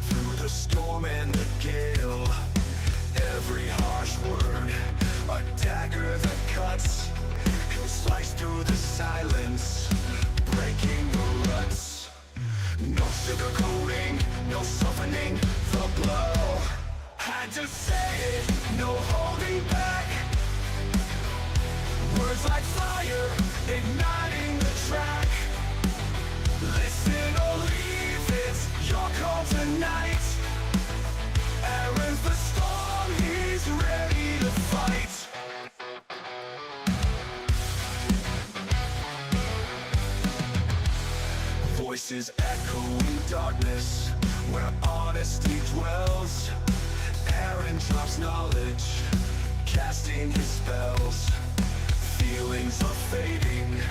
through the storm and the gale. Every harsh word, a dagger that cuts, he'll slice through the silence, breaking the ruts. No sugarcoating, no softening the blow. Had to say it, no holding back. Words like fire, igniting the track. Listen or leave, it's your call tonight. Aaron's the storm, he's ready to fight. Voices echo in darkness, where honesty dwells. Aaron drops knowledge, casting his spells. Feelings are fading,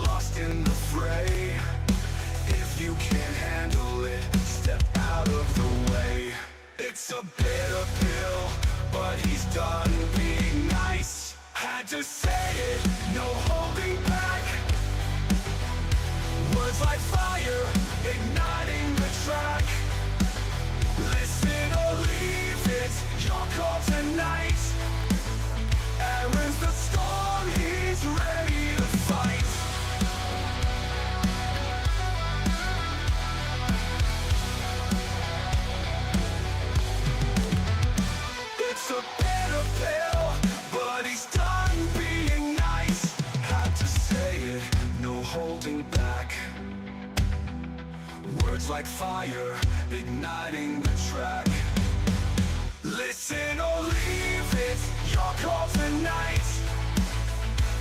lost in the fray. If you can't handle it, step out of the way. It's a bitter pill, but he's done being nice. Had to say it, no holding back. Words like fire, igniting the track. Listen or leave, it's your call tonight. Aaron's the storm, he's ready to fight. It's a bitter pill, but he's done being nice. Had to say it, no holding back. Words like fire, igniting the track. Listen or leave, it's your call tonight.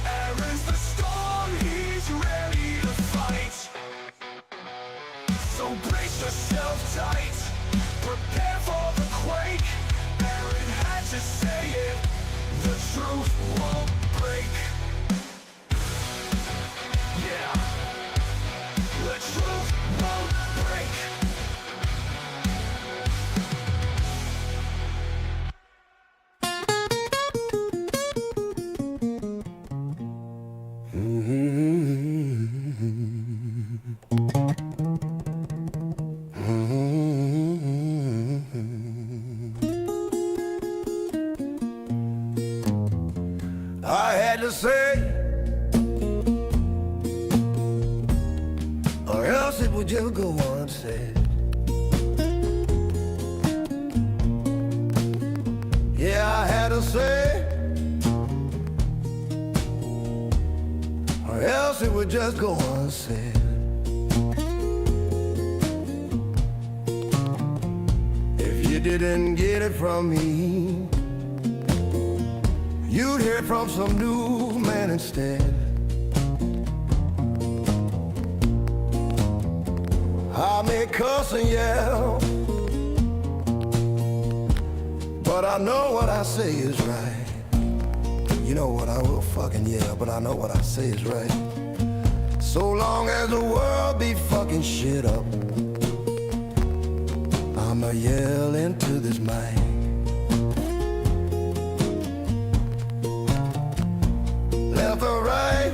Aaron's the storm, he's ready to fight. So brace yourself tight, prepare for the quake. Aaron had to say it, the truth won't break. Yeah, the truth won't break. I had to say, or else it would just go unsaid. Yeah, I had to say, or else it would just go unsaid. If you didn't get it from me, you'd hear it from some new man instead. I may cuss and yell, but I know what I say is right. You know what, I will fucking yell, but I know what I say is right. So long as the world be fucking shit up, I'ma yell into this mic. Left or right,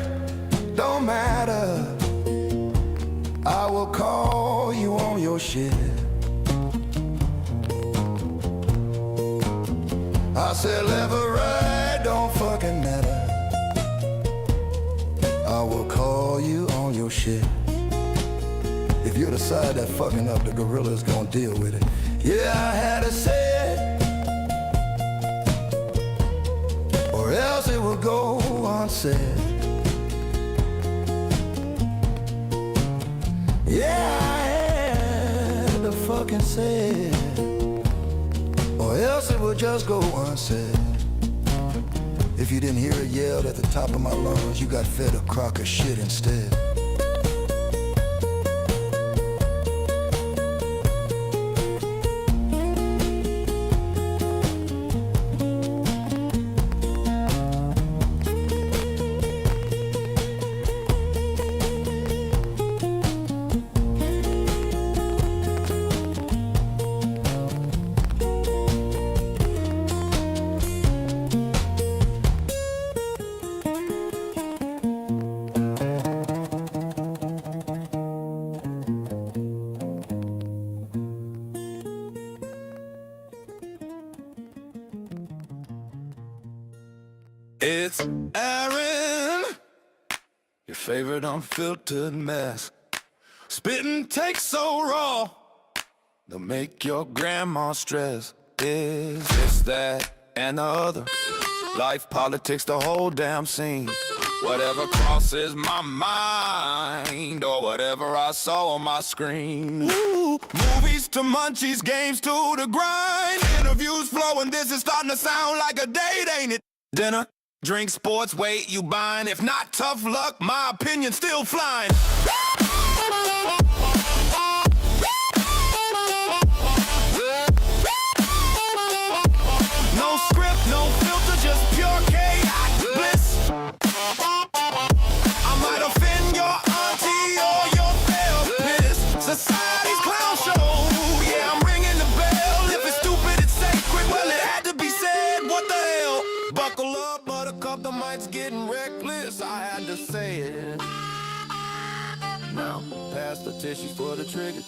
don't matter, I will call you on your shit. I said left or right, don't fucking matter, I will call you on your shit. If you're the side that fucking up, the gorilla's gonna deal with it. Yeah, I had to say it, or else it will go unsaid. Yeah, I had to fucking say it, or else it would just go unsaid. If you didn't hear it yelled at the top of my lungs, you got fed a crock of shit instead. It's Aaron, your favorite unfiltered mess. Spitting takes so raw, they'll make your grandma stress. Is this, that, and the other? Life, politics, the whole damn scene. Whatever crosses my mind, or whatever I saw on my screen. Ooh, movies to munchies, games to the grind. Interviews flowing, this is starting to sound like a date, ain't it? Dinner, drink, sports, wait, you buying. If not, tough luck, my opinion's still flying. No script, no filter, just pure chaos bliss. I might offend your auntie or your therapist. Society's clown show, yeah, I'm ringing the bell. If it's stupid, it's sacred, well, it had to be said. What the hell? Buckle up, buttercup, the mic's getting reckless. I had to say it. Now, pass the tissue for the trigger.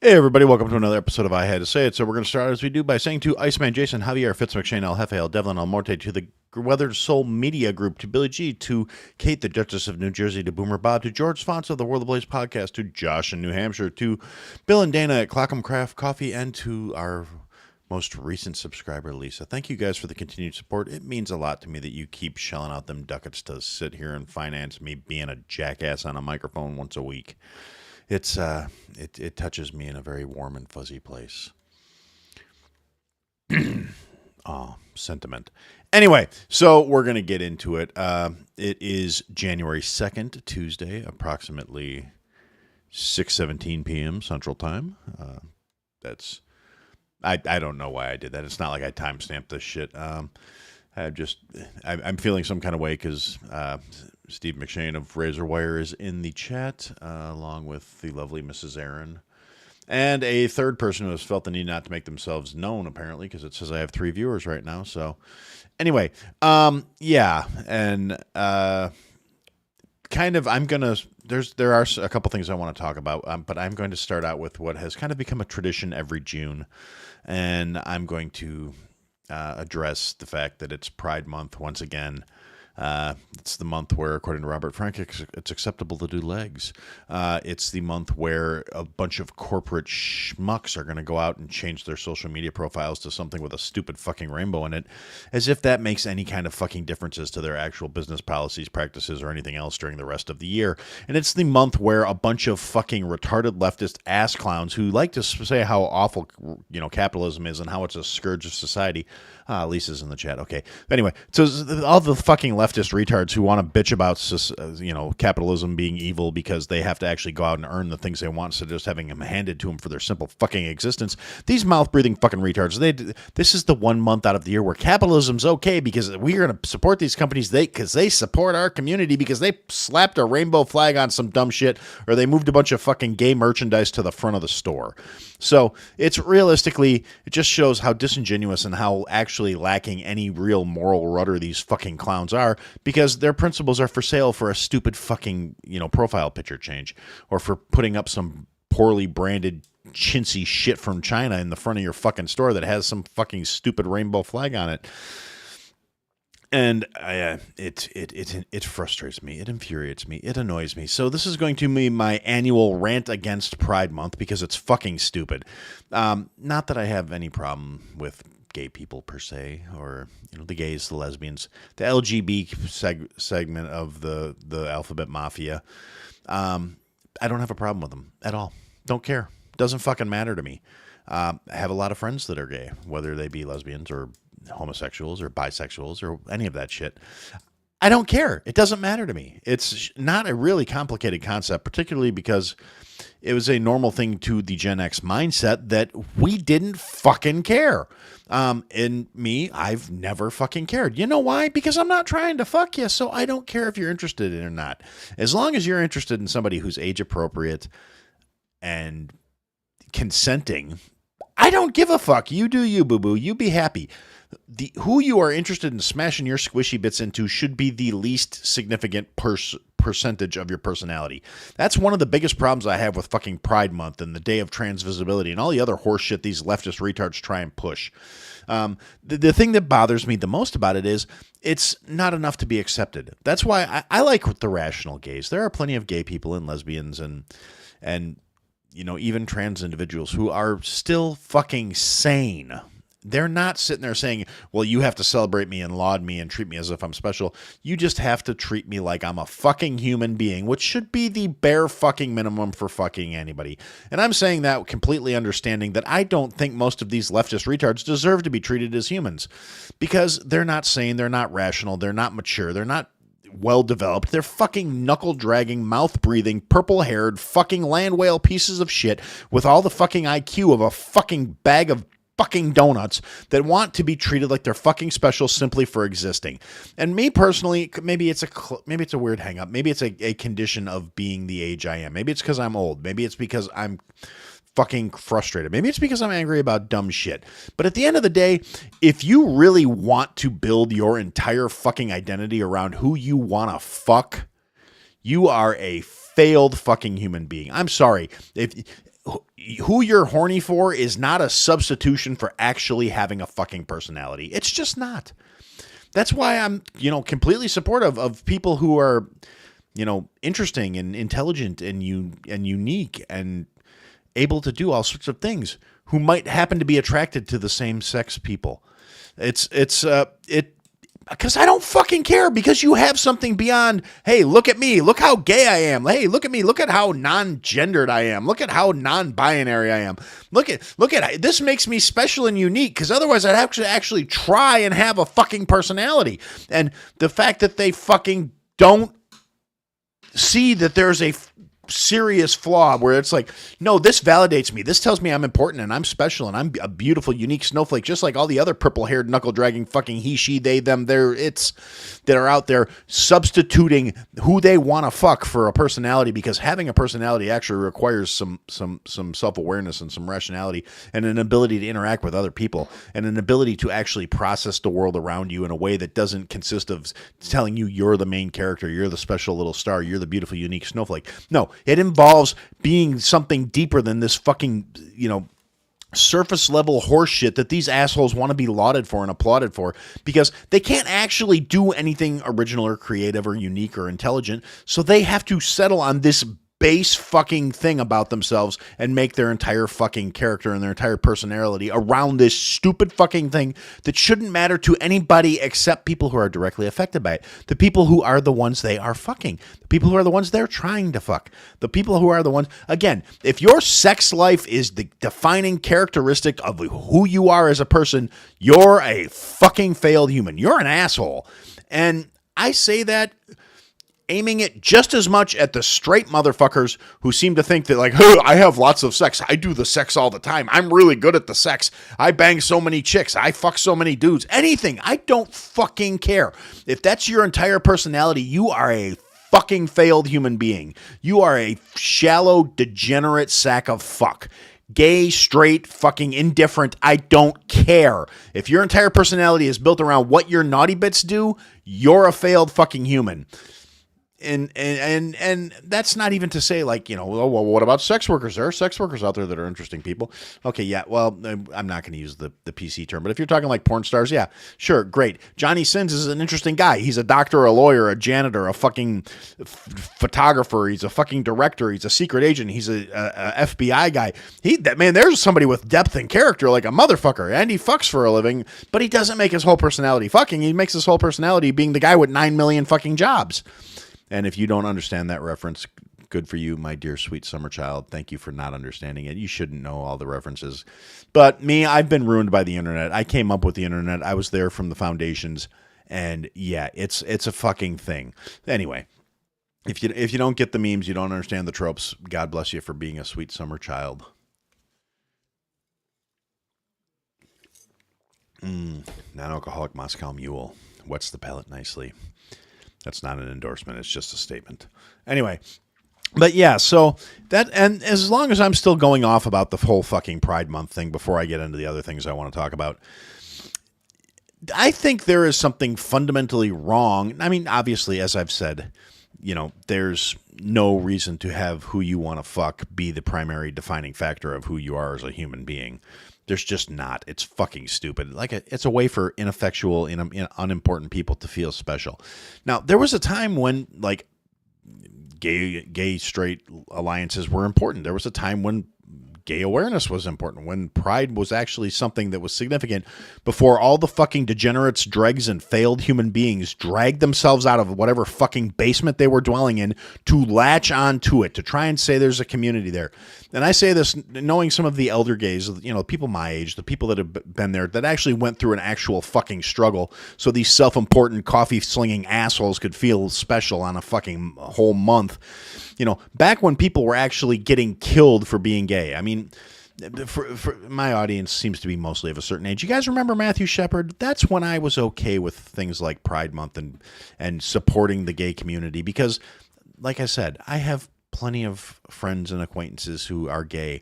Hey everybody, welcome to another episode of I Had to Say It. So we're going to start as we do by saying to Iceman Jason, Javier, Fitz McShane, El Jefe, El Devlin, El Morte, to the Weathered Soul Media Group, to Billy G, to Kate, the Duchess of New Jersey, to Boomer Bob, to George Fonts of the World of Blaze podcast, to Josh in New Hampshire, to Bill and Dana at Clockham Craft Coffee, and to our most recent subscriber, Lisa. Thank you guys for the continued support. It means a lot to me that you keep shelling out them ducats to sit here and finance me being a jackass on a microphone once a week. It's it touches me in a very warm and fuzzy place. Oh, sentiment. Anyway, so we're going to get into it. It is January 2nd, Tuesday, approximately 6:17 p.m. Central Time. I don't know why I did that. It's not like I timestamped this shit. I'm feeling some kind of way because Steve McShane of Razor Wire is in the chat, along with the lovely Mrs. Aaron, and a third person who has felt the need not to make themselves known, apparently, because it says I have 3 viewers right now. So, anyway, yeah, and kind of, there are a couple things I want to talk about, but I'm going to start out with what has kind of become a tradition every June, and I'm going to address the fact that it's Pride Month once again. It's the month where, according to Robert Frank, it's acceptable to do legs. It's the month where a bunch of corporate schmucks are going to go out and change their social media profiles to something with a stupid fucking rainbow in it, as if that makes any kind of fucking differences to their actual business policies, practices, or anything else during the rest of the year. And it's the month where a bunch of fucking retarded leftist ass clowns who like to say how awful, capitalism is and how it's a scourge of society. Lisa's in the chat. Okay. Anyway, so all the fucking leftist retards who want to bitch about, capitalism being evil because they have to actually go out and earn the things they want instead of just having them handed to them for their simple fucking existence. These mouth-breathing fucking retards, this is the 1 month out of the year where capitalism's okay because we're going to support these companies because they support our community because they slapped a rainbow flag on some dumb shit or they moved a bunch of fucking gay merchandise to the front of the store. So it's realistically, it just shows how disingenuous and how actually lacking any real moral rudder these fucking clowns are, because their principles are for sale for a stupid fucking, profile picture change, or for putting up some poorly branded chintzy shit from China in the front of your fucking store that has some fucking stupid rainbow flag on it. And it frustrates me. It infuriates me. It annoys me. So this is going to be my annual rant against Pride Month because it's fucking stupid. Not that I have any problem with gay people per se, or the gays, the lesbians, the LGB segment of the alphabet mafia. I don't have a problem with them at all. Don't care. Doesn't fucking matter to me. I have a lot of friends that are gay, whether they be lesbians or homosexuals or bisexuals or any of that shit. I don't care. It doesn't matter to me. It's not a really complicated concept, particularly because it was a normal thing to the Gen X mindset that we didn't fucking care. And me, I've never fucking cared. You know why? Because I'm not trying to fuck you, so I don't care if you're interested in it or not. As long as you're interested in somebody who's age appropriate and consenting, I don't give a fuck. You do you, boo boo. You be happy. Who you are interested in smashing your squishy bits into should be the least significant percentage of your personality. That's one of the biggest problems I have with fucking Pride Month and the Day of Trans Visibility and all the other horse shit these leftist retards try and push. The thing that bothers me the most about it is it's not enough to be accepted. That's why I like the rational gays. There are plenty of gay people and lesbians and you know, even trans individuals who are still fucking sane. They're not sitting there saying, well, you have to celebrate me and laud me and treat me as if I'm special. You just have to treat me like I'm a fucking human being, which should be the bare fucking minimum for fucking anybody. And I'm saying that completely understanding that I don't think most of these leftist retards deserve to be treated as humans because they're not sane, they're not rational, they're not mature, they're not well developed. They're fucking knuckle dragging, mouth breathing, purple haired, fucking land whale pieces of shit with all the fucking IQ of a fucking bag of fucking donuts that want to be treated like they're fucking special simply for existing. And me personally, maybe it's a weird hang up. Maybe it's a condition of being the age I am. Maybe it's because I'm old. Maybe it's because I'm fucking frustrated. Maybe it's because I'm angry about dumb shit. But at the end of the day, if you really want to build your entire fucking identity around who you want to fuck, you are a failed fucking human being. I'm sorry. Who you're horny for is not a substitution for actually having a fucking personality. It's just not. That's why I'm, completely supportive of people who are, interesting and intelligent and unique and able to do all sorts of things, who might happen to be attracted to the same sex people. Because I don't fucking care, because you have something beyond, hey, look at me, look how gay I am. Hey, look at me, look at how non-gendered I am. Look at how non-binary I am. Look at this makes me special and unique, because otherwise I'd have to actually try and have a fucking personality. And the fact that they fucking don't see that there's a serious flaw where it's like, no, this validates me. This tells me I'm important and I'm special and I'm a beautiful, unique snowflake, just like all the other purple-haired, knuckle-dragging fucking he, she, they, them, their, it's that are out there substituting who they want to fuck for a personality, because having a personality actually requires some self-awareness and some rationality and an ability to interact with other people and an ability to actually process the world around you in a way that doesn't consist of telling you you're the main character, you're the special little star, you're the beautiful, unique snowflake. No, it involves being something deeper than this fucking, surface level horseshit that these assholes want to be lauded for and applauded for, because they can't actually do anything original or creative or unique or intelligent. So they have to settle on this base fucking thing about themselves and make their entire fucking character and their entire personality around this stupid fucking thing that shouldn't matter to anybody except people who are directly affected by it. The people who are the ones they are fucking. The people who are the ones they're trying to fuck. The people who are the ones, again, if your sex life is the defining characteristic of who you are as a person, you're a fucking failed human. You're an asshole. And I say that aiming it just as much at the straight motherfuckers who seem to think that, like, oh, I have lots of sex. I do the sex all the time. I'm really good at the sex. I bang so many chicks. I fuck so many dudes. Anything. I don't fucking care. If that's your entire personality, you are a fucking failed human being. You are a shallow, degenerate sack of fuck. Gay, straight, fucking indifferent, I don't care. If your entire personality is built around what your naughty bits do, you're a failed fucking human. And that's not even to say, like, well, what about sex workers? There are sex workers out there that are interesting people. Okay, yeah, well, I'm not going to use the PC term, but if you're talking like porn stars, yeah, sure, great. Johnny Sins is an interesting guy. He's a doctor, a lawyer, a janitor, a fucking photographer. He's a fucking director. He's a secret agent. He's a FBI guy. There's somebody with depth and character like a motherfucker, and he fucks for a living, but he doesn't make his whole personality fucking. He makes his whole personality being the guy with 9 million fucking jobs. And if you don't understand that reference, good for you, my dear sweet summer child. Thank you for not understanding it. You shouldn't know all the references. But me, I've been ruined by the internet. I came up with the internet. I was there from the foundations. And yeah, it's a fucking thing. Anyway, if you don't get the memes, you don't understand the tropes, God bless you for being a sweet summer child. Non-alcoholic Moscow Mule. Wets the palate nicely. That's not an endorsement. It's just a statement. Anyway, But yeah, so that, and as long as I'm still going off about the whole fucking Pride Month thing before I get into the other things I want to talk about, I think there is something fundamentally wrong. I mean, obviously, as I've said, there's no reason to have who you want to fuck be the primary defining factor of who you are as a human being. There's just not. It's fucking stupid. It's a way for ineffectual, unimportant people to feel special. Now, there was a time when, like, gay straight alliances were important. There was a time when gay awareness was important, when pride was actually something that was significant, before all the fucking degenerates, dregs, and failed human beings dragged themselves out of whatever fucking basement they were dwelling in to latch on to it, to try and say there's a community there. And I say this knowing some of the elder gays, people my age, the people that have been there, that actually went through an actual fucking struggle, so these self-important coffee-slinging assholes could feel special on a fucking whole month. Back when people were actually getting killed for being gay. I mean, for my audience seems to be mostly of a certain age. You guys remember Matthew Shepard? That's when I was okay with things like Pride Month and supporting the gay community, because, like I said, I have plenty of friends and acquaintances who are gay.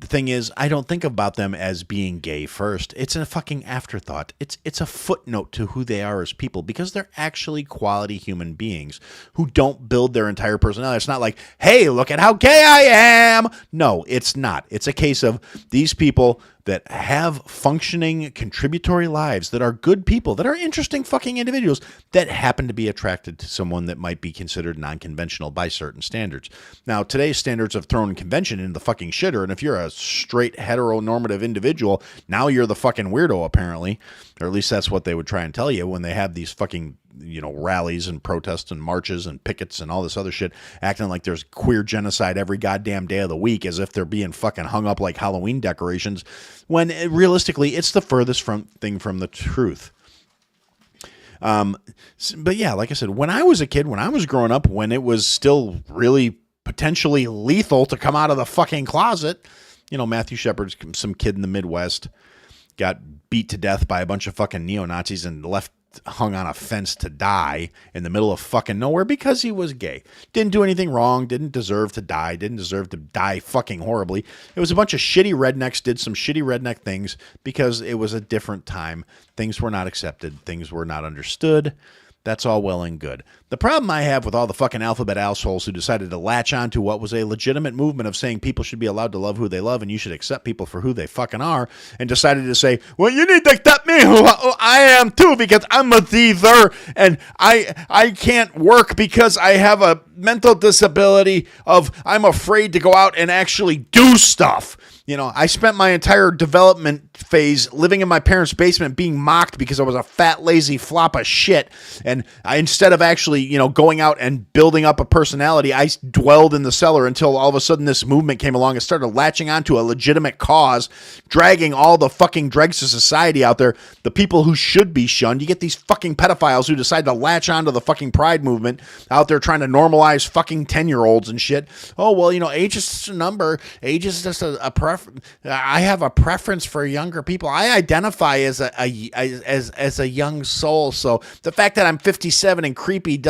The thing is, I don't think about them as being gay first. It's a fucking afterthought. It's a footnote to who they are as people, because they're actually quality human beings who don't build their entire personality. It's not like, hey, look at how gay I am. No, it's not. It's a case of these people that have functioning contributory lives, that are good people, that are interesting fucking individuals, that happen to be attracted to someone that might be considered non-conventional by certain standards. Now, today's standards have thrown convention into the fucking shitter, and if you're a straight heteronormative individual, now you're the fucking weirdo, apparently. Or at least that's what they would try and tell you when they have these fucking rallies and protests and marches and pickets and all this other shit, acting like there's queer genocide every goddamn day of the week, as if they're being fucking hung up like Halloween decorations, when realistically it's the furthest thing from the truth. But yeah, like I said, when I was a kid, when I was growing up, when it was still really potentially lethal to come out of the fucking closet, Matthew Shepard's some kid in the Midwest, got beat to death by a bunch of fucking neo-Nazis and left hung on a fence to die in the middle of fucking nowhere because he was gay. Didn't do anything wrong, didn't deserve to die, didn't deserve to die fucking horribly. It was a bunch of shitty rednecks did some shitty redneck things because it was a different time. Things were not accepted, things were not understood. That's all well and good. The problem I have with all the fucking alphabet assholes who decided to latch on to what was a legitimate movement of saying people should be allowed to love who they love and you should accept people for who they fucking are, and decided to say, well, you need to accept me who I am too, because I'm a thither and I can't work because I have a mental disability of I'm afraid to go out and actually do stuff. I spent my entire development phase living in my parents' basement being mocked because I was a fat, lazy flop of shit. And instead of actually, going out and building up a personality, I dwelled in the cellar until all of a sudden this movement came along and started latching onto a legitimate cause, dragging all the fucking dregs of society out there, the people who should be shunned. You get these fucking pedophiles who decide to latch onto the fucking pride movement out there trying to normalize fucking 10-year-olds and shit. Oh, well, age is just a number. Age is just a preference. I have a preference for younger people. I identify as a young soul. So the fact that I'm 57 and creepy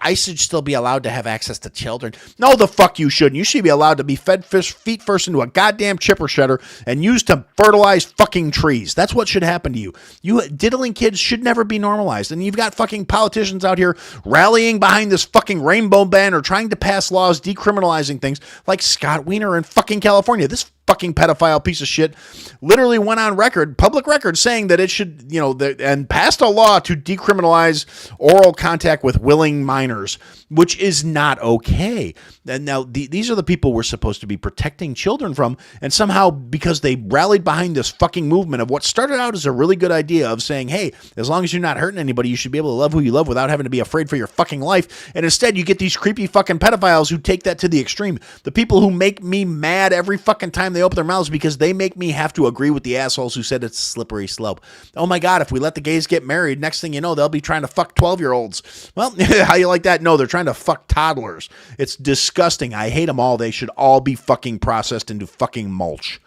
I should still be allowed to have access to children. No, the fuck you shouldn't. You should be allowed to be fed feet first into a goddamn chipper shredder and used to fertilize fucking trees. That's what should happen to you. You diddling kids should never be normalized. And you've got fucking politicians out here rallying behind this fucking rainbow banner, trying to pass laws decriminalizing things, like Scott Wiener in fucking California. This fucking pedophile piece of shit literally went on record, public record, saying that it should, and passed a law to decriminalize oral contact with willing minors, which is not okay. And now these are the people we're supposed to be protecting children from, and somehow, because they rallied behind this fucking movement of what started out as a really good idea of saying, hey, as long as you're not hurting anybody, you should be able to love who you love without having to be afraid for your fucking life. And instead, you get these creepy fucking pedophiles who take that to the extreme. The people who make me mad every fucking time they open their mouths, because they make me have to agree with the assholes who said it's a slippery slope. Oh my God, if we let the gays get married, next thing you know, they'll be trying to fuck 12-year-olds. Well, how you like that? No, they're trying to fuck toddlers. It's disgusting. I hate them all. They should all be fucking processed into fucking mulch.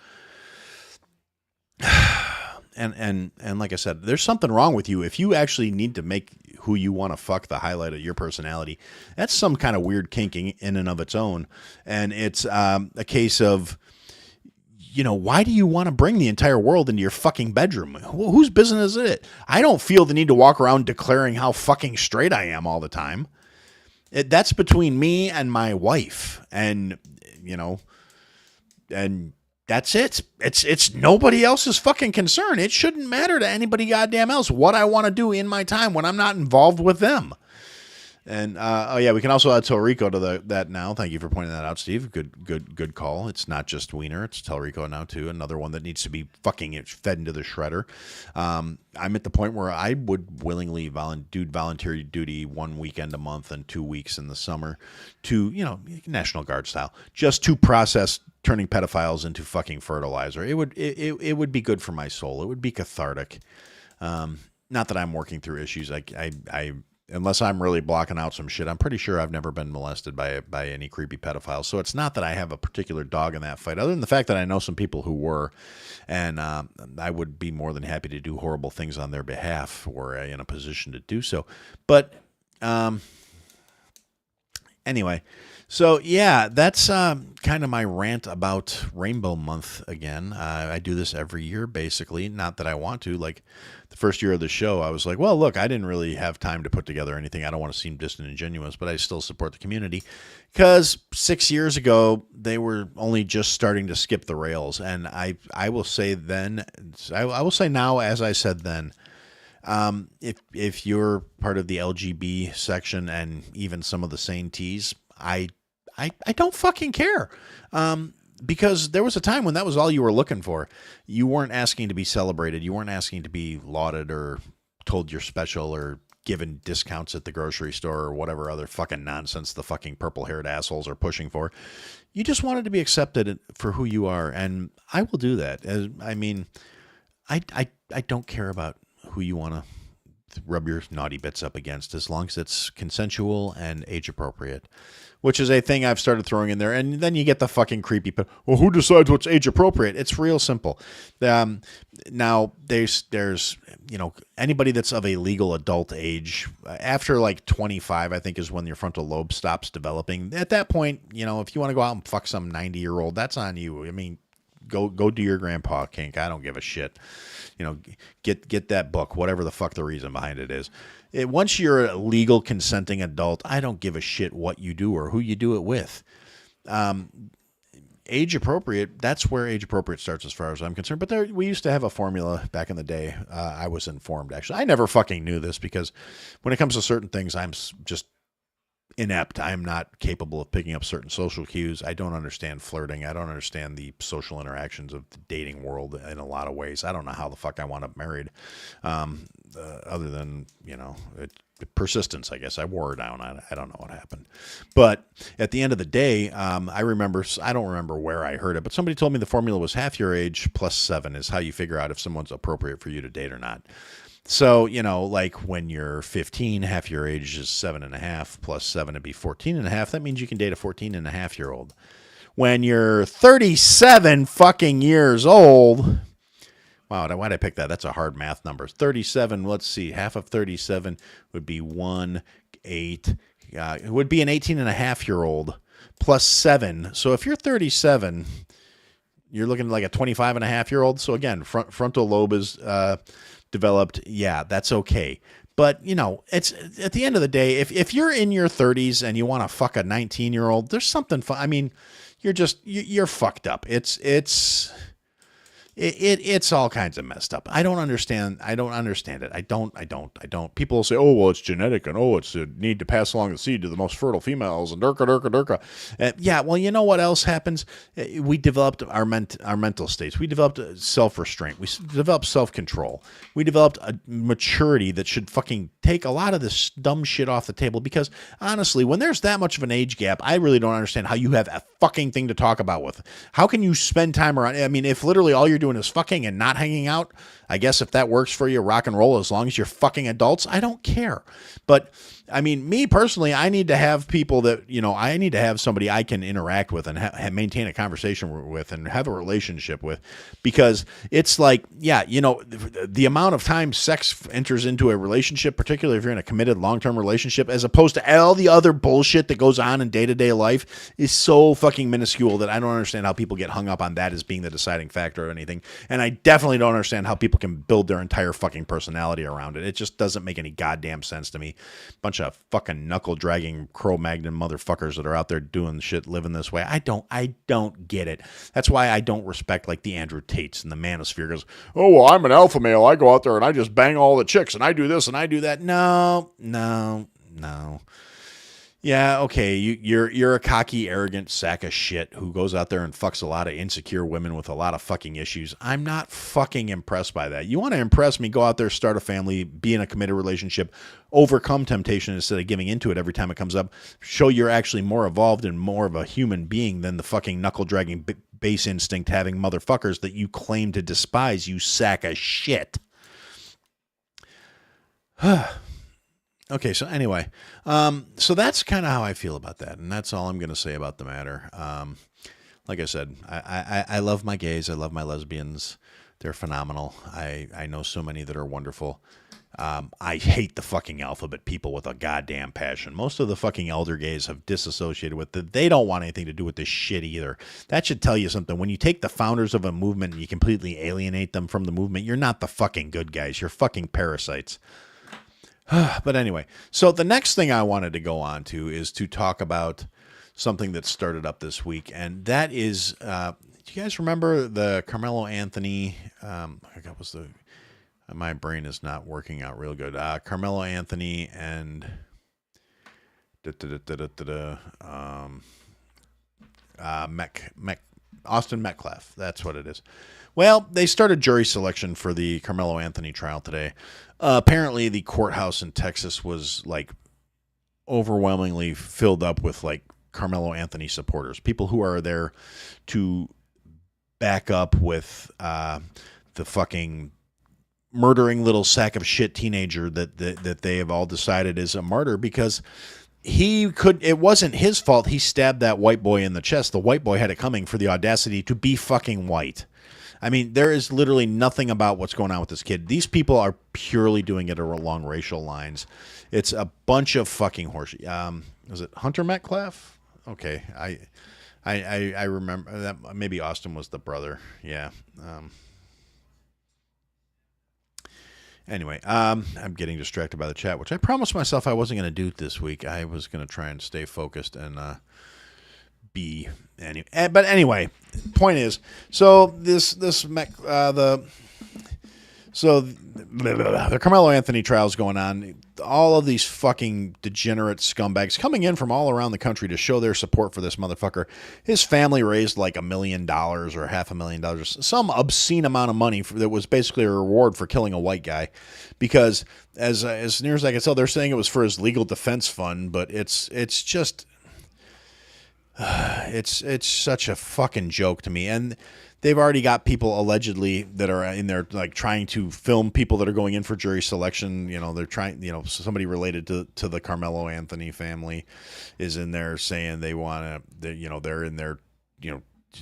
and like I said, there's something wrong with you if you actually need to make who you want to fuck the highlight of your personality. That's some kind of weird kinking in and of its own, and it's a case of, you know, why do you want to bring the entire world into your fucking bedroom? Whose business is it? I don't feel the need to walk around declaring how fucking straight I am all the time. That's between me and my wife, and you know, and that's it. It's nobody else's fucking concern. It shouldn't matter to anybody goddamn else what I want to do in my time when I'm not involved with them. And oh yeah, we can also add Telrico to that now. Thank you for pointing that out, Steve. Good call. It's not just Wiener; it's Telrico now too. Another one that needs to be fucking fed into the shredder. I'm at the point where I would willingly do volunteer duty 1 weekend a month and 2 weeks in the summer, to, you know, National Guard style, just to process turning pedophiles into fucking fertilizer. It would be good for my soul. It would be cathartic. Not that I'm working through issues. I unless I'm really blocking out some shit, I'm pretty sure I've never been molested by any creepy pedophiles. So it's not that I have a particular dog in that fight, other than the fact that I know some people who were, and I would be more than happy to do horrible things on their behalf were I in a position to do so. But anyway, so yeah, that's kind of my rant about Rainbow Month again. I do this every year, basically. Not that I want to. Like, the first year of the show, I was like, well, look, I didn't really have time to put together anything. I don't want to seem distant and ingenuous, but I still support the community. Because 6 years ago, they were only just starting to skip the rails. And I will say then, I will say now, as I said then, if you're part of the LGB section and even some of the sane tees, I don't fucking care. Because there was a time when that was all you were looking for. You weren't asking to be celebrated. You weren't asking to be lauded or told you're special or given discounts at the grocery store or whatever other fucking nonsense the fucking purple-haired assholes are pushing for. You just wanted to be accepted for who you are, and I will do that. I mean, I don't care about who you want to rub your naughty bits up against, as long as it's consensual and age appropriate, which is a thing I've started throwing in there. And then you get the fucking creepy, well, who decides what's age appropriate? It's real simple. Now there's, you know, anybody that's of a legal adult age after like 25, I think is when your frontal lobe stops developing. At that point, you know, if you want to go out and fuck some 90-year-old, that's on you. I mean, go do your grandpa kink. I don't give a shit. You know, get that book, whatever the fuck the reason behind it is. Once you're a legal consenting adult, I don't give a shit what you do or who you do it with. Age appropriate, that's where age appropriate starts as far as I'm concerned. But we used to have a formula back in the day. I was informed, actually. I never fucking knew this because when it comes to certain things, I'm just inept. I'm not capable of picking up certain social cues. I don't understand flirting. I don't understand the social interactions of the dating world in a lot of ways. I don't know how the fuck I wound up married, other than, you know, persistence, I guess. I wore her down. I don't know what happened. But at the end of the day, I don't remember where I heard it, but somebody told me the formula was half your age plus 7 is how you figure out if someone's appropriate for you to date or not. So, you know, like when you're 15, half your age is 7.5 plus 7 would be 14.5. That means you can date a 14.5-year-old. When you're 37 fucking years old, wow, why'd I pick that? That's a hard math number. 37, let's see, half of 37 would be 1, 8. It would be an 18.5-year-old plus 7. So if you're 37, you're looking like a 25.5-year-old. So again, frontal lobe is developed. Yeah, that's okay. But, you know, it's at the end of the day, if you're in your 30s and you want to fuck a 19-year-old, there's something fun. I mean, you're fucked up. It's all kinds of messed up. I don't understand it. I don't. People say, oh, well, it's genetic, and oh, it's a need to pass along the seed to the most fertile females, and durka. Yeah, well, you know what else happens? We developed our mental states. We developed self-restraint. We developed self-control. We developed a maturity that should fucking take a lot of this dumb shit off the table, because honestly, when there's that much of an age gap, I really don't understand how you have a fucking thing to talk about with. How can you spend time around? I mean, if literally all you're doing is fucking and not hanging out, I guess if that works for you, rock and roll, as long as you're fucking adults, I don't care. But I mean, me personally, I need to have people that, I need to have somebody I can interact with and maintain a conversation with and have a relationship with, because it's like, yeah, the amount of time sex enters into a relationship, particularly if you're in a committed long-term relationship, as opposed to all the other bullshit that goes on in day-to-day life, is so fucking minuscule that I don't understand how people get hung up on that as being the deciding factor or anything. And I definitely don't understand how people can build their entire fucking personality around it. It just doesn't make any goddamn sense to me. Bunch of fucking knuckle-dragging Cro-Magnon motherfuckers that are out there doing shit, living this way. I don't get it. That's why I don't respect like the Andrew Tates and the Manosphere goes, oh, well, I'm an alpha male. I go out there and I just bang all the chicks and I do this and I do that. No. Yeah, okay, you're a cocky, arrogant sack of shit who goes out there and fucks a lot of insecure women with a lot of fucking issues. I'm not fucking impressed by that. You want to impress me, go out there, start a family, be in a committed relationship, overcome temptation instead of giving into it every time it comes up. Show you're actually more evolved and more of a human being than the fucking knuckle-dragging, base instinct-having motherfuckers that you claim to despise, you sack of shit. Okay, so anyway, so that's kind of how I feel about that, and that's all I'm going to say about the matter. Like I said, I love my gays, I love my lesbians. They're phenomenal. I know so many that are wonderful. I hate the fucking alphabet people with a goddamn passion. Most of the fucking elder gays have disassociated with it. They don't want anything to do with this shit either. That should tell you something. When you take the founders of a movement and you completely alienate them from the movement, you're not the fucking good guys. You're fucking parasites. But anyway, so the next thing I wanted to go on to is to talk about something that started up this week, and that is, do you guys remember the Carmelo Anthony, my brain is not working out real good, Carmelo Anthony and Austin Metcalf, that's what it is. Well, they started jury selection for the Carmelo Anthony trial today. Apparently, the courthouse in Texas was like overwhelmingly filled up with like Carmelo Anthony supporters, people who are there to back up with the fucking murdering little sack of shit teenager that they have all decided is a martyr because it wasn't his fault. He stabbed that white boy in the chest. The white boy had it coming for the audacity to be fucking white. I mean, there is literally nothing about what's going on with this kid. These people are purely doing it along racial lines. It's a bunch of fucking horseshit. Is it Hunter Metcalf? Okay, I remember that. Maybe Austin was the brother. Yeah. Anyway, I'm getting distracted by the chat, which I promised myself I wasn't going to do this week. I was going to try and stay focused and but anyway, point is, so the Carmelo Anthony trial's going on. All of these fucking degenerate scumbags coming in from all around the country to show their support for this motherfucker. His family raised like $1 million or $500,000, some obscene amount of money that was basically a reward for killing a white guy, because as near as I can tell, they're saying it was for his legal defense fund, but it's just. It's such a fucking joke to me. And they've already got people allegedly that are in there like trying to film people that are going in for jury selection. They're trying, somebody related to the Carmelo Anthony family is in there saying they want to, they're in there,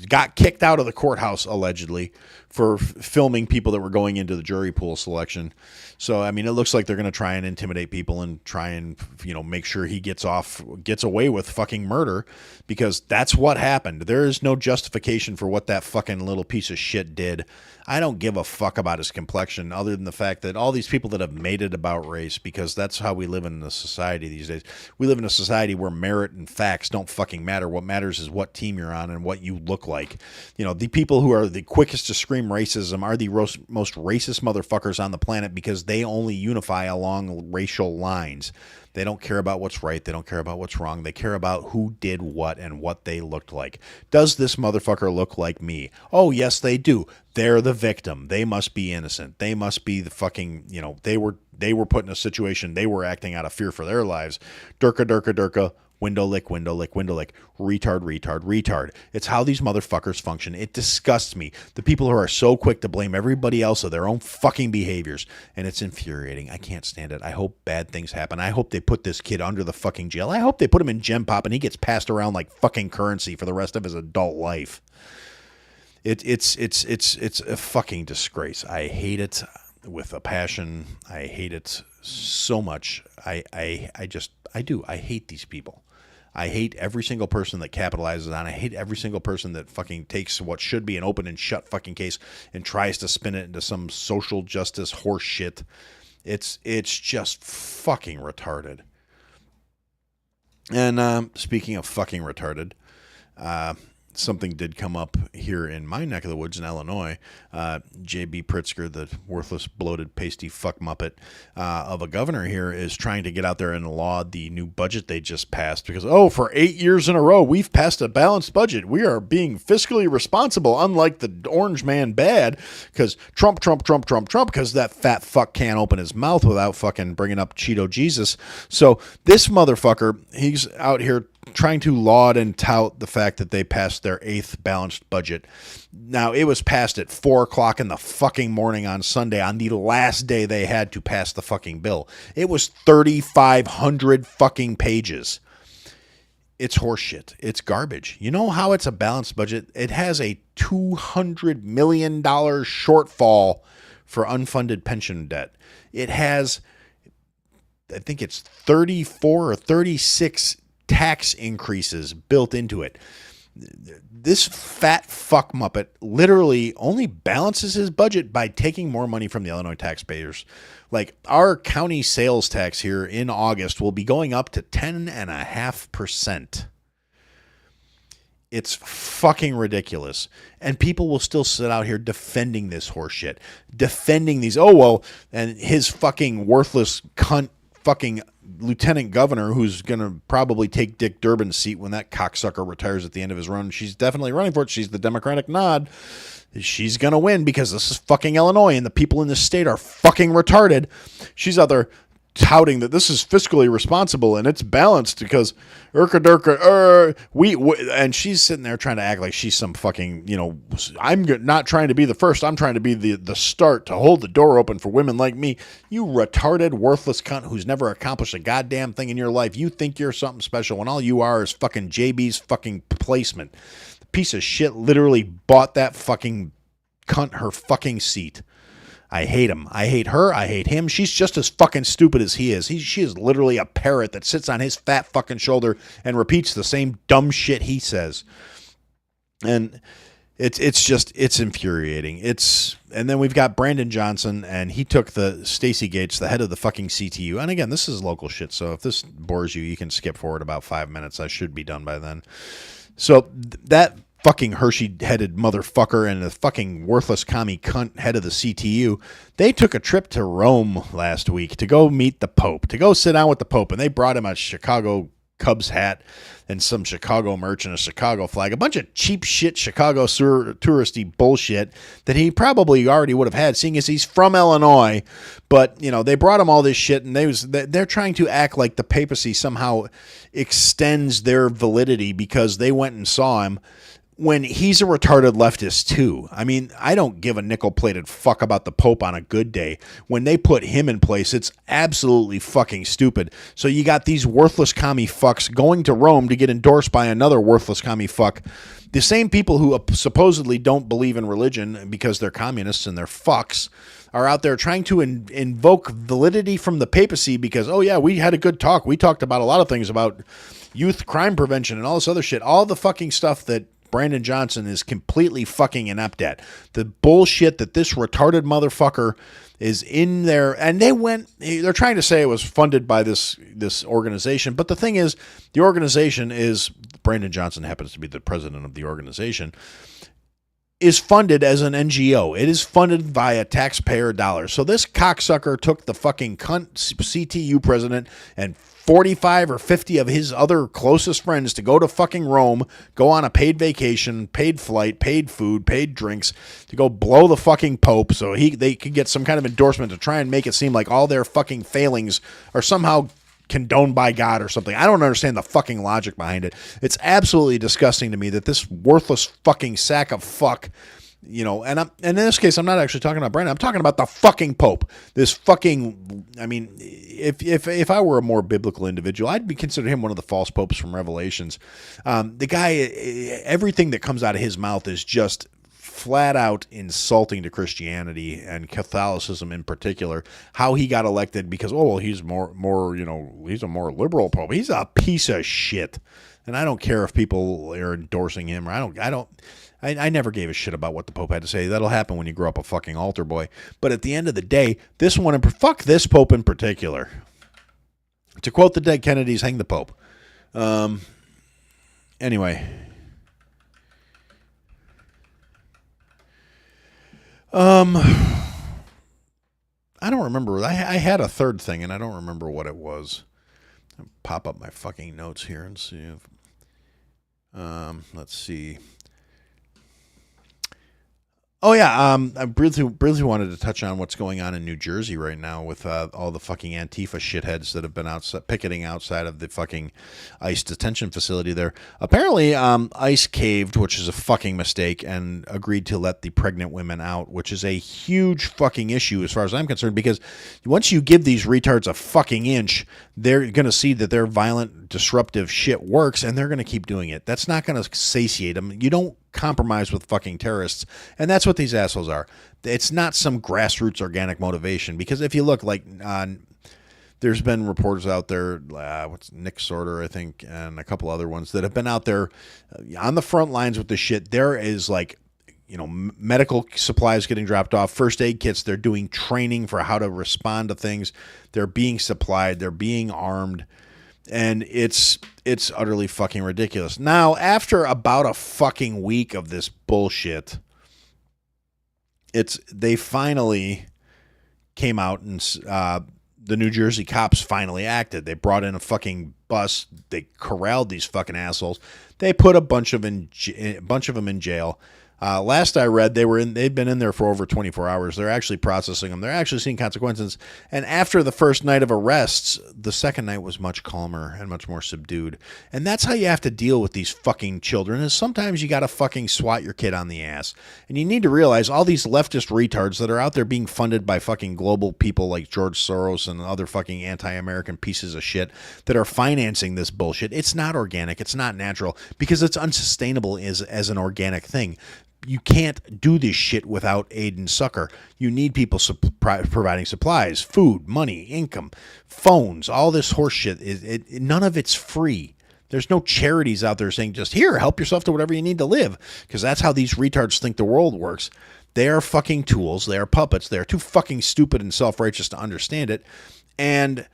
got kicked out of the courthouse allegedly for filming people that were going into the jury pool selection. So, I mean, it looks like they're going to try and intimidate people and try and, make sure he gets away with fucking murder, because that's what happened. There is no justification for what that fucking little piece of shit did. I don't give a fuck about his complexion, other than the fact that all these people that have made it about race, because that's how we live in the society these days. We live in a society where merit and facts don't fucking matter. What matters is what team you're on and what you look like. The people who are the quickest to scream racism are the most racist motherfuckers on the planet, because they only unify along racial lines. They don't care about what's right. They don't care about what's wrong. They care about who did what and what they looked like. Does this motherfucker look like me? Oh, yes, they do. They're the victim. They must be innocent. They must be the fucking, they were put in a situation. They were acting out of fear for their lives. Durka, durka, durka. window lick, retard. It's how these motherfuckers function. It disgusts me. The people who are so quick to blame everybody else of their own fucking behaviors, and it's infuriating. I can't stand it. I hope bad things happen. I hope they put this kid under the fucking jail. I hope they put him in Gen Pop and he gets passed around like fucking currency for the rest of his adult life. It's a fucking disgrace. I hate it with a passion. I hate it so much. I do. I hate these people. I hate every single person that capitalizes on it. I hate every single person that fucking takes what should be an open and shut fucking case and tries to spin it into some social justice horse shit. It's just fucking retarded. And speaking of fucking retarded, something did come up here in my neck of the woods in Illinois. J.B. Pritzker, the worthless, bloated, pasty fuck muppet of a governor here, is trying to get out there and laud the new budget they just passed because, for 8 years in a row, we've passed a balanced budget. We are being fiscally responsible, unlike the orange man bad, because Trump, because that fat fuck can't open his mouth without fucking bringing up Cheeto Jesus. So this motherfucker, he's out here trying to laud and tout the fact that they passed their 8th balanced budget. Now, it was passed at 4:00 in the fucking morning on Sunday, on the last day they had to pass the fucking bill. It was 3,500 fucking pages. It's horseshit. It's garbage. You know how it's a balanced budget? It has a $200 million shortfall for unfunded pension debt. It has, I think it's 34 or 36 tax increases built into it. This fat fuck muppet literally only balances his budget by taking more money from the Illinois taxpayers. Like, our county sales tax here in August will be going up to 10.5%. It's fucking ridiculous. And people will still sit out here defending this horseshit. Defending these, and his fucking worthless cunt fucking lieutenant governor, who's going to probably take Dick Durbin's seat when that cocksucker retires at the end of his run. She's definitely running for it. She's the Democratic nod. She's going to win because this is fucking Illinois and the people in this state are fucking retarded. She's out there touting that this is fiscally responsible and it's balanced because and she's sitting there trying to act like she's some fucking, I'm not trying to be the first. I'm trying to be the start to hold the door open for women like me. You retarded, worthless cunt who's never accomplished a goddamn thing in your life. You think you're something special when all you are is fucking JB's fucking placement. The piece of shit literally bought that fucking cunt her fucking seat. I hate him. I hate her. I hate him. She's just as fucking stupid as he is. She is literally a parrot that sits on his fat fucking shoulder and repeats the same dumb shit he says. And it's infuriating. And then we've got Brandon Johnson, and he took the Stacey Gates, the head of the fucking CTU. And again, this is local shit, so if this bores you can skip forward about 5 minutes. I should be done by then. So that fucking Hershey-headed motherfucker and the fucking worthless commie cunt head of the CTU, they took a trip to Rome last week to go meet the Pope, to go sit down with the Pope, and they brought him a Chicago Cubs hat and some Chicago merch and a Chicago flag, a bunch of cheap shit Chicago touristy bullshit that he probably already would have had, seeing as he's from Illinois. But, they brought him all this shit, and they're trying to act like the papacy somehow extends their validity because they went and saw him, when he's a retarded leftist too. I mean, I don't give a nickel-plated fuck about the Pope on a good day. When they put him in place, it's absolutely fucking stupid. So you got these worthless commie fucks going to Rome to get endorsed by another worthless commie fuck. The same people who supposedly don't believe in religion because they're communists and they're fucks are out there trying to invoke validity from the papacy because, we had a good talk. We talked about a lot of things about youth crime prevention and all this other shit. All the fucking stuff that Brandon Johnson is completely fucking inept at. The bullshit that this retarded motherfucker is in there, and they're trying to say it was funded by this organization, but the thing is, the organization is, Brandon Johnson happens to be the president of the organization, is funded as an NGO. It is funded via taxpayer dollars. So this cocksucker took the fucking cunt CTU president and 45 or 50 of his other closest friends to go to fucking Rome, go on a paid vacation, paid flight, paid food, paid drinks, to go blow the fucking Pope so they could get some kind of endorsement to try and make it seem like all their fucking failings are somehow condoned by God or something. I don't understand the fucking logic behind it. It's absolutely disgusting to me that this worthless fucking sack of fuck, and in this case, I'm not actually talking about Brandon. I'm talking about the fucking Pope. This fucking, I mean, if I were a more biblical individual, I'd be consider him one of the false popes from Revelations. The guy, everything that comes out of his mouth is just flat out insulting to Christianity and Catholicism in particular. How he got elected because he's more he's a more liberal pope. He's a piece of shit, and I don't care if people are endorsing him or I never gave a shit about what the Pope had to say. That'll happen when you grow up a fucking altar boy. But at the end of the day, fuck this Pope in particular. To quote the dead Kennedys, hang the Pope. Anyway. I don't remember. I had a third thing, and I don't remember what it was. I'll pop up my fucking notes here and see if... let's see. Oh, yeah, I briefly wanted to touch on what's going on in New Jersey right now with all the fucking Antifa shitheads that have been picketing outside of the fucking ICE detention facility there. Apparently, ICE caved, which is a fucking mistake, and agreed to let the pregnant women out, which is a huge fucking issue as far as I'm concerned, because once you give these retards a fucking inch, they're going to see that their violent, disruptive shit works, and they're going to keep doing it. That's not going to satiate them. You don't compromise with fucking terrorists, and that's what these assholes are. It's not some grassroots organic motivation, because if you look, there's been reporters out there, what's Nick Sorter, I think, and a couple other ones that have been out there on the front lines with this shit. There is medical supplies getting dropped off, first aid kits. They're doing training for how to respond to things. They're being supplied. They're being armed. And it's utterly fucking ridiculous. Now, after about a fucking week of this bullshit, they finally came out and the New Jersey cops finally acted. They brought in a fucking bus. They corralled these fucking assholes. They put a bunch of them in jail. Last I read, they'd been in there for over 24 hours. They're actually processing them. They're actually seeing consequences. And after the first night of arrests, the second night was much calmer and much more subdued. And that's how you have to deal with these fucking children, is sometimes you got to fucking swat your kid on the ass. And you need to realize all these leftist retards that are out there being funded by fucking global people like George Soros and other fucking anti-American pieces of shit that are financing this bullshit. It's not organic. It's not natural, because it's unsustainable as an organic thing. You can't do this shit without aid and succor. You need people providing supplies, food, money, income, phones, all this horse shit. None of it's free. There's no charities out there saying just here, help yourself to whatever you need to live, because that's how these retards think the world works. They are fucking tools. They are puppets. They are too fucking stupid and self-righteous to understand it. And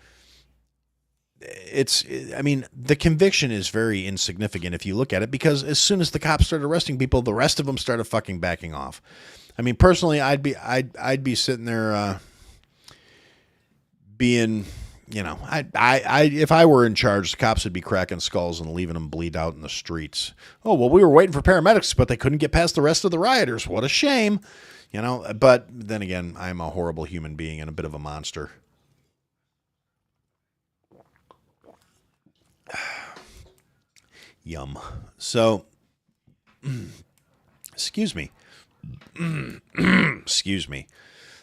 the conviction is very insignificant if you look at it, because as soon as the cops started arresting people, the rest of them started fucking backing off. I mean, personally, I'd be sitting there, being, if I were in charge, the cops would be cracking skulls and leaving them bleed out in the streets. Oh, well, we were waiting for paramedics, but they couldn't get past the rest of the rioters. What a shame, But then again, I'm a horrible human being and a bit of a monster. Yum. So, excuse me. Excuse me.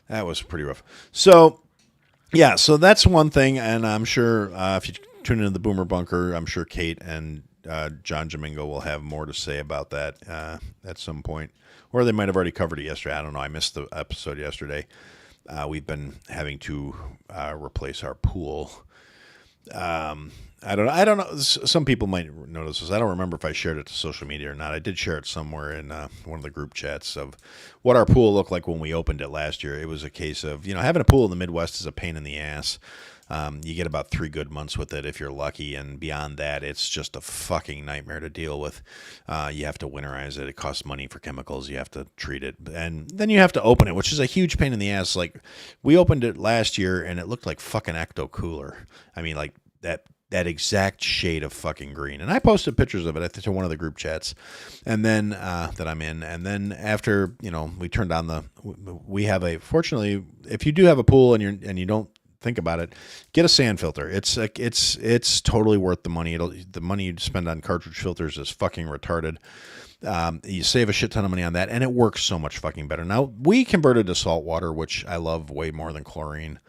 That was pretty rough. So, yeah, so that's one thing, and I'm sure if you tune into the Boomer Bunker, I'm sure Kate and John Domingo will have more to say about that at some point. Or they might have already covered it yesterday. I don't know. I missed the episode yesterday. We've been having to replace our pool. I don't know. Some people might notice this. I don't remember if I shared it to social media or not. I did share it somewhere in one of the group chats of what our pool looked like when we opened it last year. It was a case of, having a pool in the Midwest is a pain in the ass. You get about 3 good months with it if you're lucky, and beyond that, it's just a fucking nightmare to deal with. You have to winterize it. It costs money for chemicals. You have to treat it, and then you have to open it, which is a huge pain in the ass. Like, we opened it last year, and it looked like fucking Ecto Cooler. I mean, like that exact shade of fucking green. And I posted pictures of it to one of the group chats, and then that I'm in. And then after we turned on we have fortunately, if you do have a pool and you don't think about it, get a sand filter. It's totally worth the money. The money you spend on cartridge filters is fucking retarded. You save a shit ton of money on that, and it works so much fucking better. Now, we converted to salt water, which I love way more than chlorine.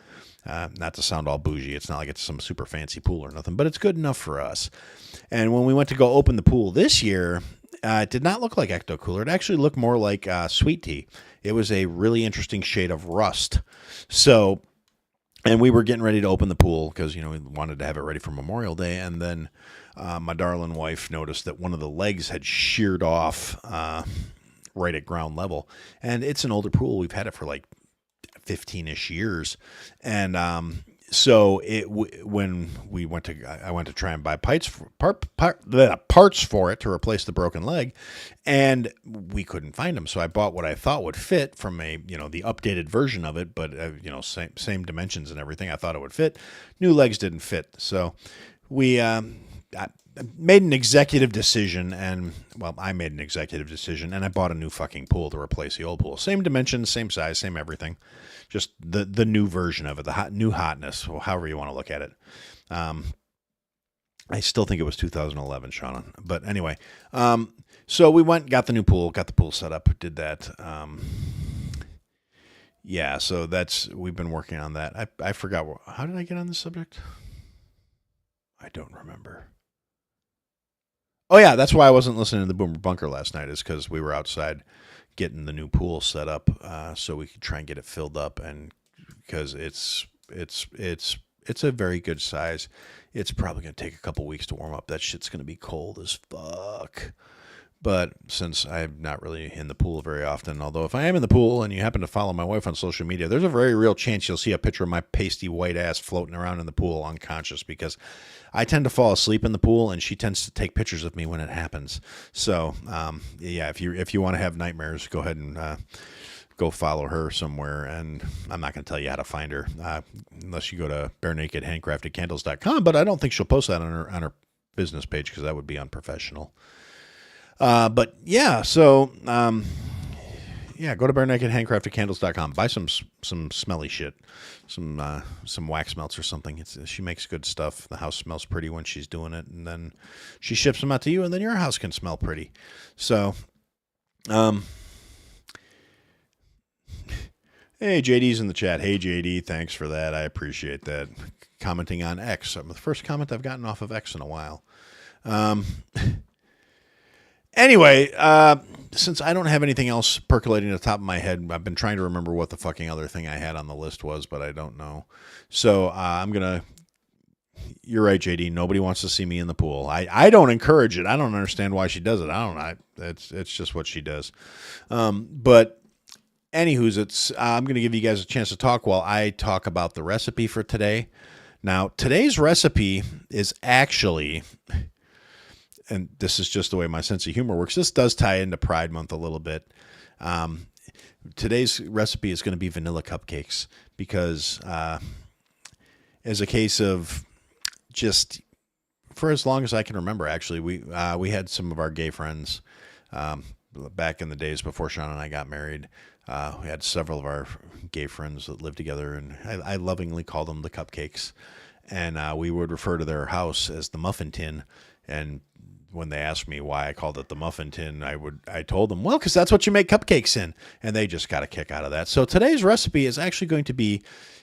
Not to sound all bougie, it's not like it's some super fancy pool or nothing, but it's good enough for us. And when we went to go open the pool this year, it did not look like Ecto Cooler. It actually looked more like sweet tea. It was a really interesting shade of rust. So, and we were getting ready to open the pool because, we wanted to have it ready for Memorial Day. And then my darling wife noticed that one of the legs had sheared off right at ground level. And it's an older pool. We've had it for like 15-ish years. And so when I went to try and buy parts for it to replace the broken leg, and we couldn't find them. So I bought what I thought would fit from the updated version of it, but same dimensions and everything. I thought it would fit. New legs didn't fit. So we I made an executive decision, and I made an executive decision, and I bought a new fucking pool to replace the old pool. Same dimensions, same size, same everything. Just the new version of it, the new hotness, or however you want to look at it. I still think it was 2011, Sean. But anyway, so we went, got the pool set up, did that. Yeah, so we've been working on that. I forgot, how did I get on this subject? I don't remember. Oh yeah, that's why I wasn't listening to the Boomer Bunker last night, is because we were outside getting the new pool set up, so we could try and get it filled up, and because it's a very good size. It's probably going to take a couple weeks to warm up. That shit's going to be cold as fuck. But since I'm not really in the pool very often, although if I am in the pool and you happen to follow my wife on social media, there's a very real chance you'll see a picture of my pasty white ass floating around in the pool unconscious, because I tend to fall asleep in the pool and she tends to take pictures of me when it happens. So, yeah, if you want to have nightmares, go ahead and go follow her somewhere. And I'm not going to tell you how to find her unless you go to barenakedhandcraftedcandles.com, but I don't think she'll post that on her business page because that would be unprofessional. But yeah, so, yeah, go to barenakedhandcraftedcandles.com, buy some smelly shit, some wax melts or something. She makes good stuff. The house smells pretty when she's doing it, and then she ships them out to you, and then your house can smell pretty. So, hey, JD's in the chat. Hey, JD, thanks for that. I appreciate that. Commenting on X. The first comment I've gotten off of X in a while. Anyway, since I don't have anything else percolating at the top of my head, I've been trying to remember what the fucking other thing I had on the list was, but I don't know. So you're right, JD. Nobody wants to see me in the pool. I don't encourage it. I don't understand why she does it. I don't know. It's just what she does. But anywho's, I'm going to give you guys a chance to talk while I talk about the recipe for today. Now, today's recipe is actually, and this is just the way my sense of humor works, this does tie into Pride Month a little bit. Today's recipe is going to be vanilla cupcakes because as a case of just, for as long as I can remember, actually, we had some of our gay friends back in the days before Sean and I got married. We had several of our gay friends that lived together, and I lovingly call them the Cupcakes. And we would refer to their house as the Muffin Tin. And when they asked me why I called it the Muffin Tin, I told them, well, because that's what you make cupcakes in. And they just got a kick out of that. So today's recipe is actually going to be,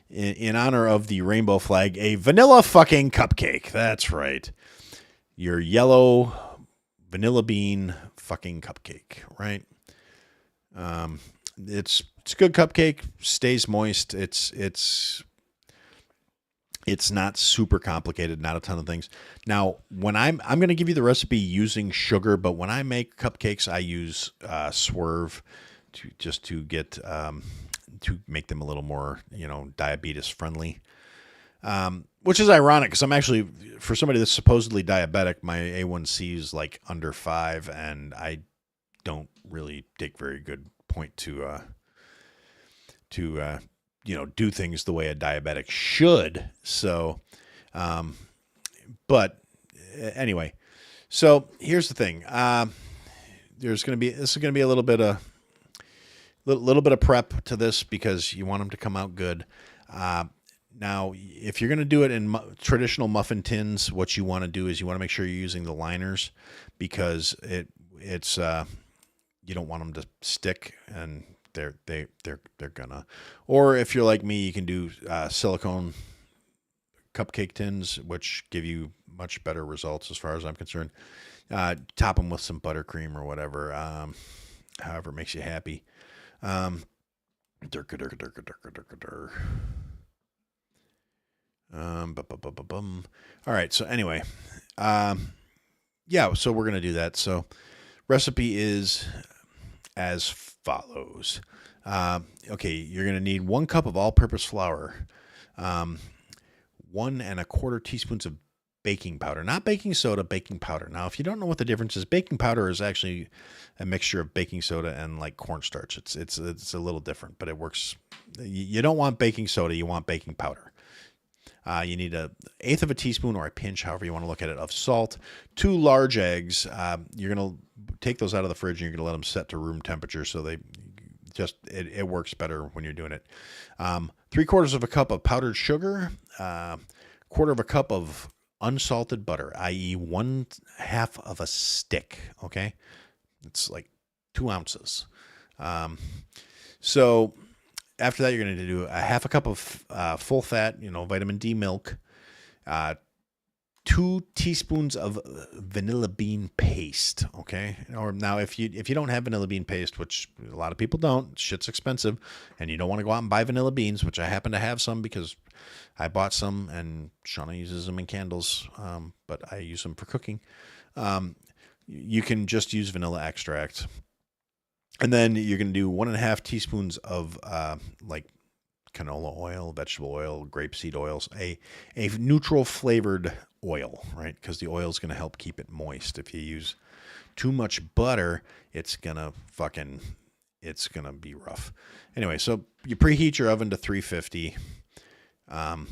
in honor of the rainbow flag, a vanilla fucking cupcake. That's right. Your yellow vanilla bean fucking cupcake, right? It's a good cupcake, stays moist. It's not super complicated, not a ton of things. Now, when I'm going to give you the recipe using sugar, but when I make cupcakes, I use Swerve to get to make them a little more, diabetes friendly. Which is ironic because I'm actually, for somebody that's supposedly diabetic, my A1C is like under 5, and I don't really take very good point to do things the way a diabetic should. So, but anyway, so here's the thing. This is going to be a little bit of prep to this because you want them to come out good. Now, if you're going to do it in traditional muffin tins, what you want to do is you want to make sure you're using the liners, because it's you don't want them to stick, and they're gonna. Or if you're like me, you can do silicone cupcake tins, which give you much better results as far as I'm concerned. Top them with some buttercream or whatever, however it makes you happy. Durka, durka, durka, durka, durka, durka. All right. So anyway, yeah. So we're gonna do that. So recipe is as follows. Okay, you're gonna need 1 cup of all-purpose flour, 1¼ teaspoons of baking powder, not baking soda, baking powder. Now, if you don't know what the difference is, baking powder is actually a mixture of baking soda and like cornstarch. It's a little different, but it works. You don't want baking soda, you want baking powder. You need 1/8 of a teaspoon or a pinch, however you want to look at it, of salt. 2 large eggs. You're going to take those out of the fridge and you're going to let them set to room temperature, so they it works better when you're doing it. 3/4 of a cup of powdered sugar. 1/4 of a cup of unsalted butter, i.e. 1/2 of a stick. Okay. It's like 2 ounces. So after that, you're going to do 1/2 cup of full fat, vitamin D milk, 2 teaspoons of vanilla bean paste. Okay. Or now if you don't have vanilla bean paste, which a lot of people don't, shit's expensive, and you don't want to go out and buy vanilla beans, which I happen to have some because I bought some and Shauna uses them in candles. But I use them for cooking. You can just use vanilla extract. And then you're going to do 1.5 teaspoons of like canola oil, vegetable oil, grapeseed oils, a neutral flavored oil, right? Because the oil is going to help keep it moist. If you use too much butter, it's going to be rough. Anyway, so you preheat your oven to 350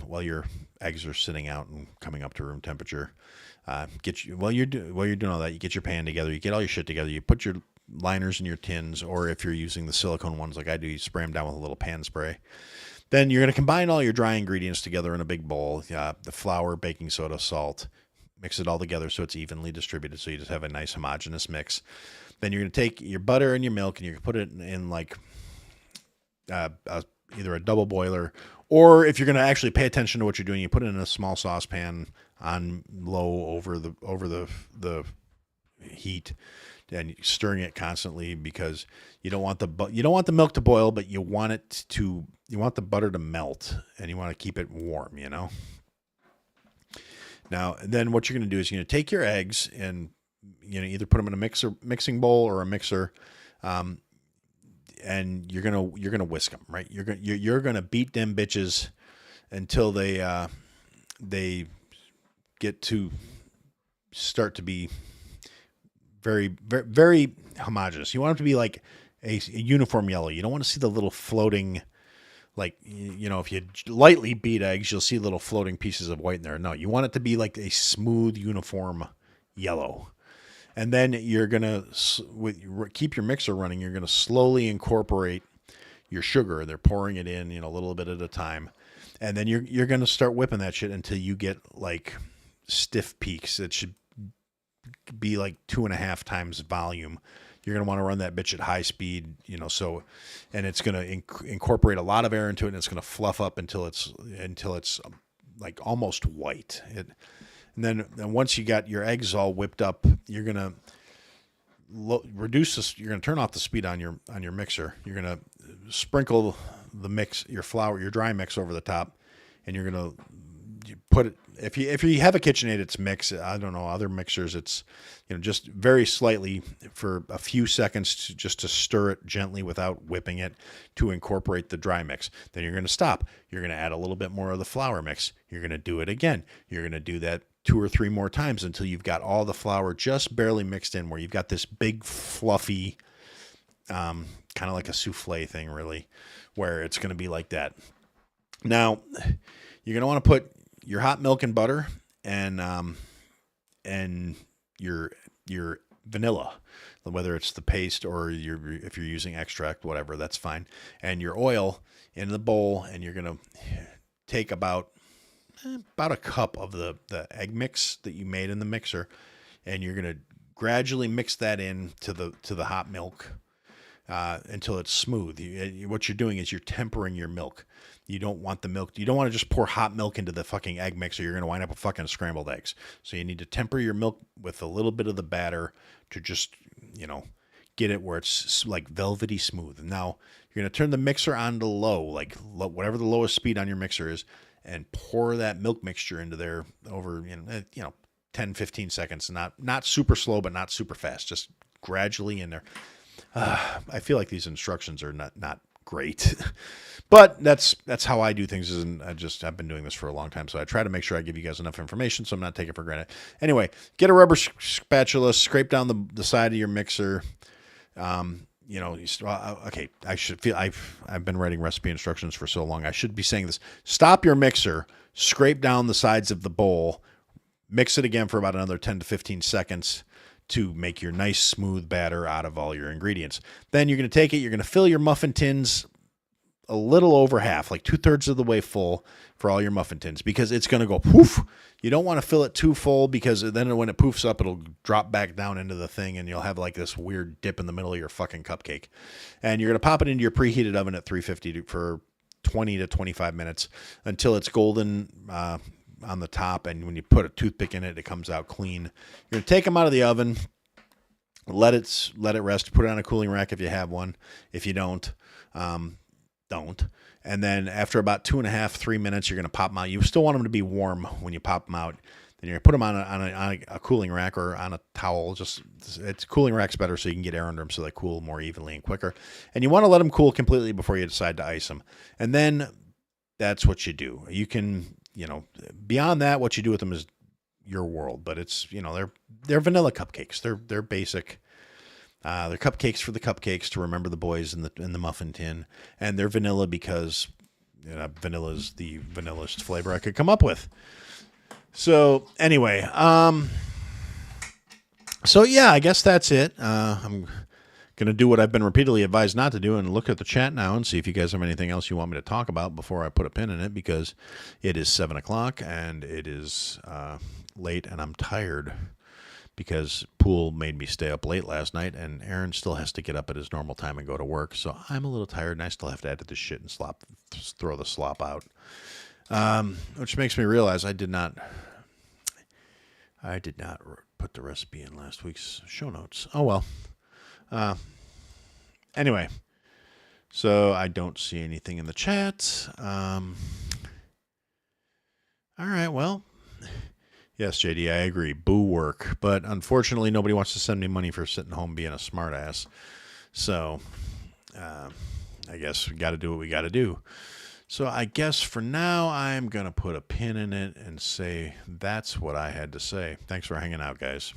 while your eggs are sitting out and coming up to room temperature. While you're doing all that, you get your pan together, you get all your shit together, you put your liners in your tins, or if you're using the silicone ones like I do, you spray them down with a little pan spray. Then you're going to combine all your dry ingredients together in a big bowl. The flour, baking soda, salt, mix it all together so it's evenly distributed, so you just have a nice homogeneous mix. Then you're going to take your butter and your milk and you're going to put it in like either a double boiler, or if you're going to actually pay attention to what you're doing, you put it in a small saucepan on low over the heat, and stirring it constantly, because you don't want the milk to boil, but you want the butter to melt, and you want to keep it warm, Now, then what you're going to do is you're going to take your eggs and either put them in a mixing bowl or a mixer, and you're gonna whisk them, right? You're gonna beat them bitches until they get to start to be very, very, very homogeneous. You want them to be like a uniform yellow. You don't want to see the little floating, like, if you lightly beat eggs, you'll see little floating pieces of white in there. No, you want it to be like a smooth, uniform yellow. And then you're going to, keep your mixer running, you're going to slowly incorporate your sugar. They're pouring it in, a little bit at a time. And then you're going to start whipping that shit until you get like stiff peaks. It should be like 2.5 times volume. You're going to want to run that bitch at high speed, and it's going to incorporate a lot of air into it, and it's going to fluff up until it's like almost white. And then once you got your eggs all whipped up, you're going to reduce this. You're going to turn off the speed on your mixer. You're going to sprinkle the mix, your flour, your dry mix over the top, and you're going to put it. If you have a KitchenAid, it's mix. I don't know, other mixers, it's just very slightly for a few seconds just to stir it gently without whipping it to incorporate the dry mix. Then you're going to stop. You're going to add a little bit more of the flour mix. You're going to do it again. You're going to do that 2 or 3 more times until you've got all the flour just barely mixed in, where you've got this big fluffy, kind of like a souffle thing, really, where it's going to be like that. Now, you're going to want to put your hot milk and butter and your vanilla, whether it's the paste or if you're using extract, whatever, that's fine. And your oil in the bowl, and you're going to take about a cup of the egg mix that you made in the mixer, and you're going to gradually mix that in to the hot milk until it's smooth. What you're doing is you're tempering your milk. You don't want the milk. You don't want to just pour hot milk into the fucking egg mix, or you're going to wind up with fucking scrambled eggs. So you need to temper your milk with a little bit of the batter to just, get it where it's like velvety smooth. Now you're going to turn the mixer on to low, whatever the lowest speed on your mixer is, and pour that milk mixture into there over, 10, 15 seconds. Not super slow, but not super fast. Just gradually in there. I feel like these instructions are not great, but that's how I do things. And I've been doing this for a long time, so I try to make sure I give you guys enough information, so I'm not taking it for granted. Anyway, get a rubber spatula, scrape down the side of your mixer. Okay, I've been writing recipe instructions for so long. I should be saying this. Stop your mixer, scrape down the sides of the bowl, mix it again for about another 10 to 15 seconds to make your nice smooth batter out of all your ingredients. Then you're going to take it, you're going to fill your muffin tins a little over half, like 2/3 of the way full for all your muffin tins, because it's going to go poof. You don't want to fill it too full, because then when it poofs up, it'll drop back down into the thing and you'll have like this weird dip in the middle of your fucking cupcake. And you're going to pop it into your preheated oven at 350 for 20 to 25 minutes until it's golden on the top, and when you put a toothpick in it, it comes out clean. You're going to take them out of the oven, let it rest, put it on a cooling rack if you have one. If you don't. And then after about 2.5, 3 minutes, you're going to pop them out. You still want them to be warm when you pop them out. Then you're going to put them on a cooling rack or on a towel. Cooling rack's better, so you can get air under them so they cool more evenly and quicker. And you want to let them cool completely before you decide to ice them. And then that's what you do. You can, beyond that, what you do with them is your world. But it's, they're vanilla cupcakes. They're basic. They're cupcakes for the cupcakes, to remember the boys in the muffin tin, and they're vanilla because vanilla is the vanillest flavor I could come up with. So anyway, so yeah, I guess that's it. I'm gonna do what I've been repeatedly advised not to do, and look at the chat now and see if you guys have anything else you want me to talk about before I put a pin in it, because it is 7:00 and it is late, and I'm tired. Because Pool made me stay up late last night, and Aaron still has to get up at his normal time and go to work. So I'm a little tired, and I still have to edit this shit and throw the slop out. Which makes me realize I did not put the recipe in last week's show notes. Oh well. Anyway, so I don't see anything in the chat. All right, well. Yes, JD, I agree. Boo work. But unfortunately, nobody wants to send me money for sitting home being a smartass. So, I guess we got to do what we got to do. So I guess for now, I'm going to put a pin in it and say that's what I had to say. Thanks for hanging out, guys.